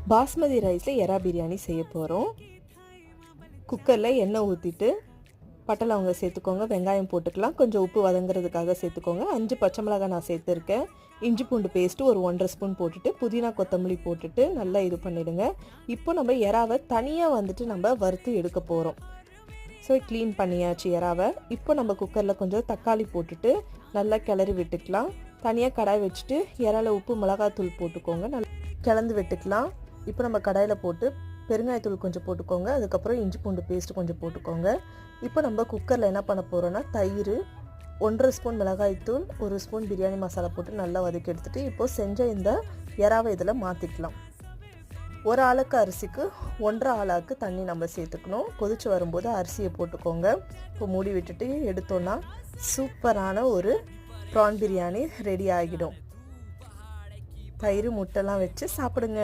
பாஸ்மதி ரைஸில் எறா பிரியாணி செய்ய போகிறோம். குக்கரில் எண்ணெய் ஊற்றிட்டு பட்டை லவங்கம் சேர்த்துக்கோங்க. வெங்காயம் போட்டுக்கலாம். கொஞ்சம் உப்பு வதங்குறதுக்காக சேர்த்துக்கோங்க. 5 பச்சை மிளகாய் நான் சேர்த்துருக்கேன். இஞ்சி பூண்டு பேஸ்ட்டு ஒரு 1.5 ஸ்பூன் போட்டுட்டு புதினா கொத்தமல்லி போட்டுட்டு நல்லா இது பண்ணிவிடுங்க. இப்போ நம்ம எறாவை தனியாக வந்துட்டு நம்ம வறுத்து எடுக்க போகிறோம். ஸோ க்ளீன் பண்ணியாச்சு எறாவை. இப்போ நம்ம குக்கரில் கொஞ்சம் தக்காளி போட்டுட்டு நல்லா கிளறி விட்டுக்கலாம். தனியாக கடாய் வச்சுட்டு எறால உப்பு மிளகாத்தூள் போட்டுக்கோங்க. நல்லா கிளந்து விட்டுக்கலாம். இப்போ நம்ம கடாயில் போட்டு பெருங்காயத்தூள் கொஞ்சம் போட்டுக்கோங்க. அதுக்கப்புறம் இஞ்சி பூண்டு பேஸ்ட்டு கொஞ்சம் போட்டுக்கோங்க. இப்போ நம்ம குக்கரில் என்ன பண்ண போகிறோன்னா தயிர், 1.5 ஸ்பூன் மிளகாய்த்தூள், 1 ஸ்பூன் பிரியாணி மசாலா போட்டு நல்லா வதக்கி எடுத்துகிட்டு இப்போது செஞ்ச இந்த எறாவை இதில் மாற்றிக்கலாம். ஒரு ஆளுக்கு அரிசிக்கு 1.5 ஆளாக்கு தண்ணி நம்ம சேர்த்துக்கணும். கொதிச்சு வரும்போது அரிசியை போட்டுக்கோங்க. இப்போ மூடி விட்டுட்டு எடுத்தோன்னா சூப்பரான ஒரு ப்ரான் பிரியாணி ரெடி ஆகிடும். தயிர் முட்டைலாம் வச்சு சாப்பிடுங்க.